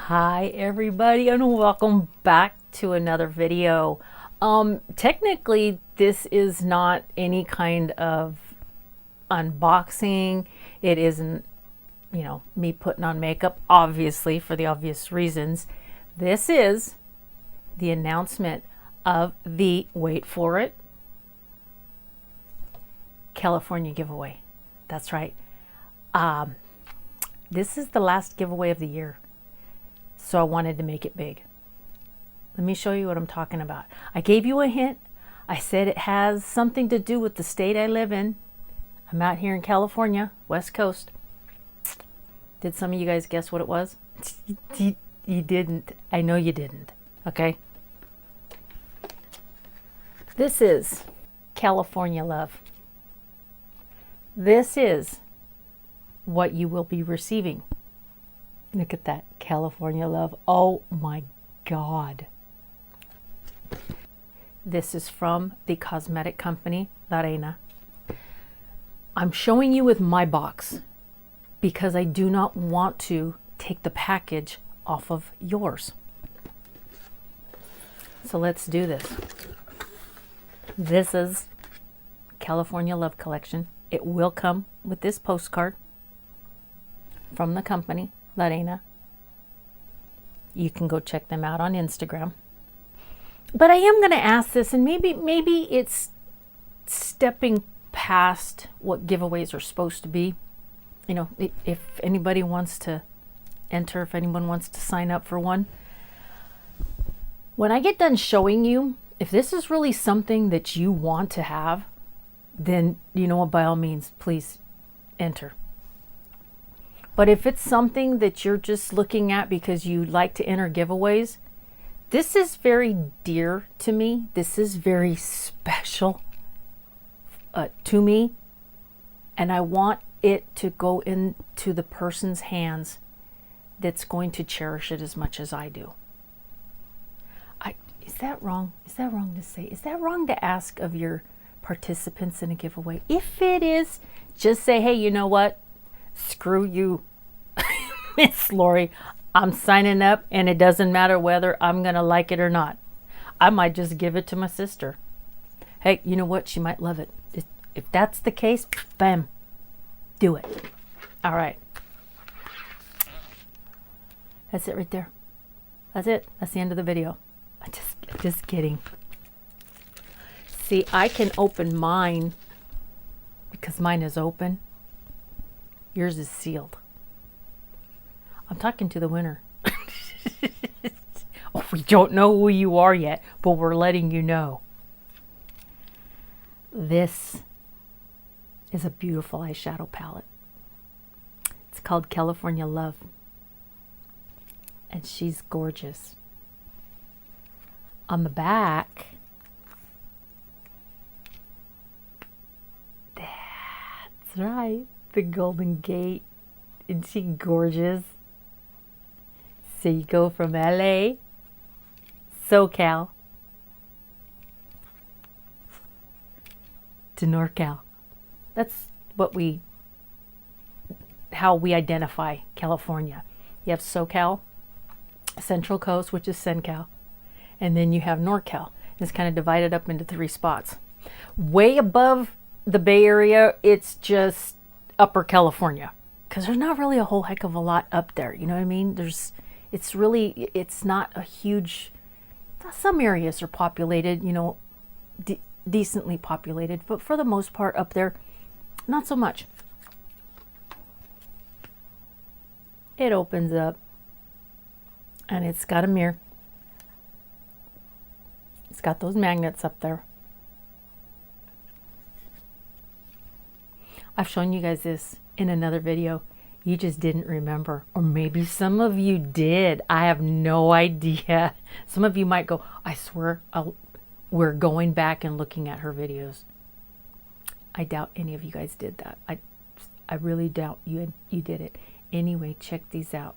Hi everybody and welcome back to another video. Technically this is not any kind of unboxing. It isn't, me putting on makeup, obviously, for the obvious reasons. This is the announcement of the, wait for it, California giveaway. That's right. This is the last giveaway of the year. So I wanted to make it big. Let me show you what I'm talking about. I gave you a hint. I said it has something to do with the state I live in. I'm out here in California, West Coast. Did some of you guys guess what it was? You didn't. I know you didn't. Okay? This is California Love. This is what you will be receiving. Look at that, California Love. Oh my God. This is from the cosmetic company, La Reina. I'm showing you with my box because I do not want to take the package off of yours. So let's do this. This is California Love Collection. It will come with this postcard from the company, La Reina. You can go check them out on Instagram. But I am going to ask this, and maybe it's stepping past what giveaways are supposed to be. If anybody wants to enter, if anyone wants to sign up for one. When I get done showing you, if this is really something that you want to have, then you know what, by all means, please enter. But if it's something that you're just looking at because you like to enter giveaways, this is very dear to me. This is very special to me. And I want it to go into the person's hands that's going to cherish it as much as I do. Is that wrong? Is that wrong to say? Is that wrong to ask of your participants in a giveaway? If it is, just say, hey, you know what? Screw you, Miss Lori. I'm signing up, and it doesn't matter whether I'm going to like it or not. I might just give it to my sister. Hey, you know what? She might love it. If that's the case, bam, do it. All right. That's it right there. That's it. That's the end of the video. Just kidding. See, I can open mine because mine is open. Yours is sealed. I'm talking to the winner. Oh, we don't know who you are yet, but we're letting you know. This is a beautiful eyeshadow palette. It's called California Love. And she's gorgeous. On the back, that's right, the Golden Gate. Isn't she gorgeous? So you go from LA, SoCal, to NorCal. That's how we identify California. You have SoCal, Central Coast, which is CenCal, and then you have NorCal. It's kind of divided up into 3 spots. Way above the Bay Area, it's just Upper California, because there's not really a whole heck of a lot up there. You know what I mean? It's not a huge. Some areas are populated, decently populated, but for the most part up there, not so much. It opens up, and it's got a mirror. It's got those magnets up there. I've shown you guys this in another video. You just didn't remember. Or maybe some of you did. I have no idea. Some of you might go, I swear we're going back and looking at her videos. I doubt any of you guys did that. I really doubt you did it. Anyway, check these out.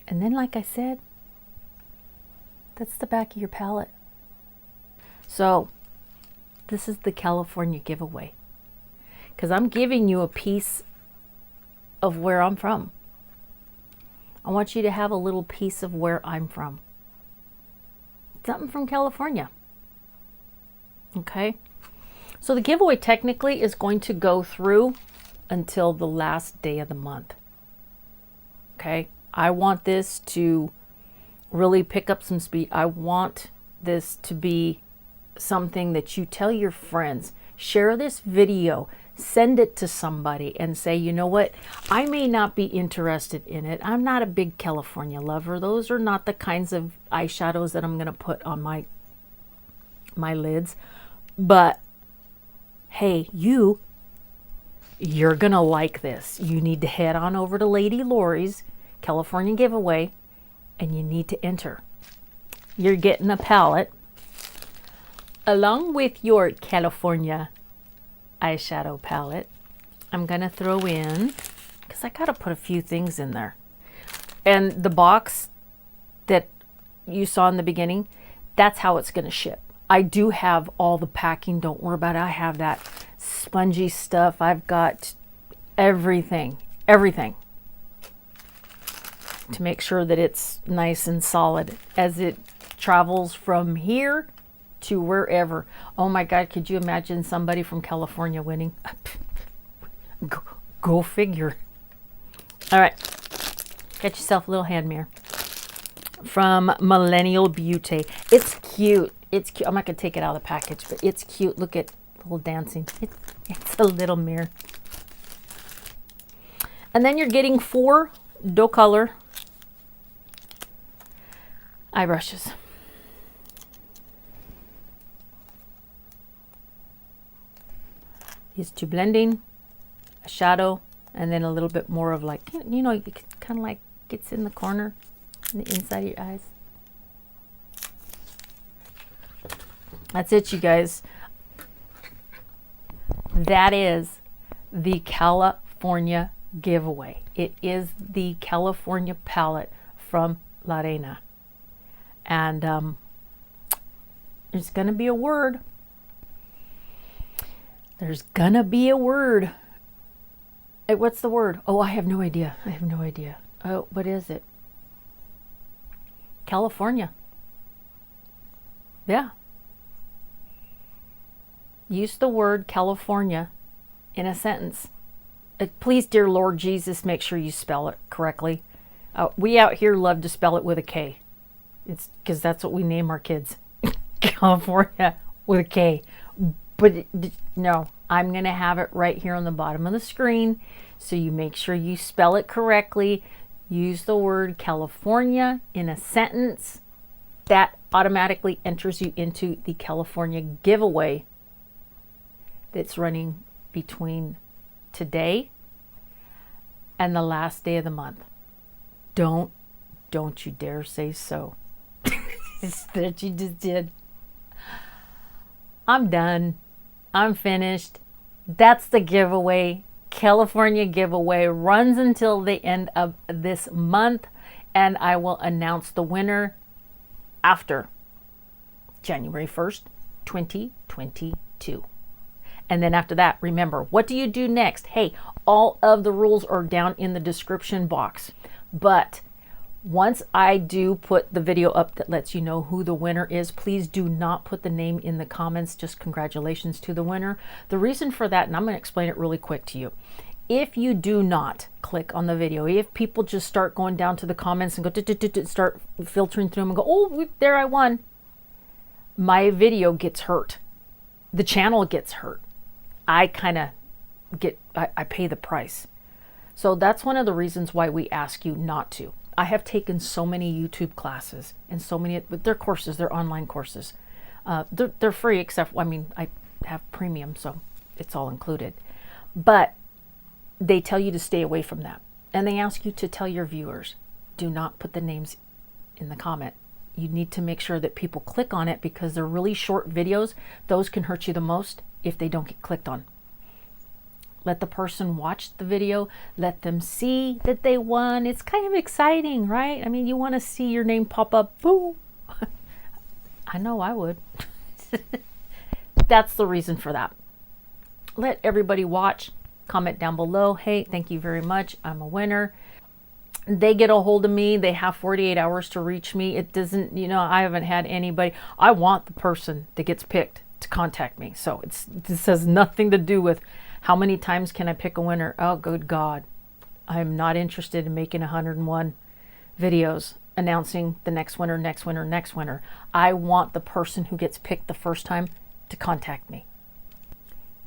And then, like I said, that's the back of your palette. So this is the California giveaway, because I'm giving you a piece of where I'm from. I want you to have a little piece of where I'm from. Something from California. Okay? So the giveaway technically is going to go through until the last day of the month. Okay? I want this to really pick up some speed. I want this to be something that you tell your friends. Share this video. Send it to somebody and say, you know what? I may not be interested in it. I'm not a big California lover. Those are not the kinds of eyeshadows that I'm going to put on my lids. But hey, you're going to like this. You need to head on over to Lady Lori's California giveaway and you need to enter. You're getting a palette along with your California eyeshadow palette. I'm going to throw in, because I got to put a few things in there. And the box that you saw in the beginning, that's how it's going to ship. I do have all the packing. Don't worry about it. I have that spongy stuff. I've got everything to make sure that it's nice and solid as it travels from here to wherever. Oh my God, could you imagine somebody from California winning? Go figure. All right, get yourself a little hand mirror from Millennial Beauty. It's cute. It's cute. I'm not gonna take it out of the package, but it's cute. Look at the little dancing. It's a little mirror. And then you're getting 4 doe color eye brushes. These 2 blending, a shadow, and then a little bit more of like, you know, it kind of like gets in the corner, in the inside of your eyes. That's it, you guys. That is the California giveaway. It is the California palette from La Reina. And there's going to be a word. There's going to be a word. Hey, what's the word? Oh, I have no idea. I have no idea. Oh, what is it? California. Yeah. Use the word California in a sentence. Please, dear Lord Jesus, make sure you spell it correctly. We out here love to spell it with a K. It's because that's what we name our kids. California with a K. But no, I'm going to have it right here on the bottom of the screen. So you make sure you spell it correctly. Use the word California in a sentence. That automatically enters you into the California giveaway that's running between today and the last day of the month. Don't you dare say so. That you just did. I'm done. I'm finished. That's the giveaway. California giveaway runs until the end of this month, and I will announce the winner after January 1st, 2022. And then after that, remember, what do you do next? Hey, all of the rules are down in the description box. But once I do put the video up that lets you know who the winner is, please do not put the name in the comments. Just congratulations to the winner. The reason for that, and I'm going to explain it really quick to you. If you do not click on the video, if people just start going down to the comments and go start filtering through them and go, oh, there I won, my video gets hurt. The channel gets hurt. I kind of I pay the price. So that's one of the reasons why we ask you not to. I have taken so many YouTube classes and so many, they're courses, they're online courses. They're free except, I mean, I have premium, so it's all included. But they tell you to stay away from that. And they ask you to tell your viewers, do not put the names in the comment. You need to make sure that people click on it because they're really short videos. Those can hurt you the most if they don't get clicked on. Let the person watch the video. Let them see that they won. It's kind of exciting, right? I mean, you want to see your name pop up. Boom. I know I would. That's the reason for that. Let everybody watch. comment down below. Hey, thank you very much. I'm a winner. They get a hold of me. They have 48 hours to reach me. It doesn't, I haven't had anybody. I want the person that gets picked to contact me. So this has nothing to do with how many times can I pick a winner. Oh, good God. I'm not interested in making 101 videos announcing the next winner, next winner, next winner. I want the person who gets picked the first time to contact me.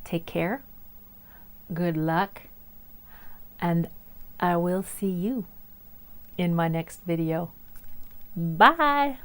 Take care. Good luck. And I will see you in my next video. Bye.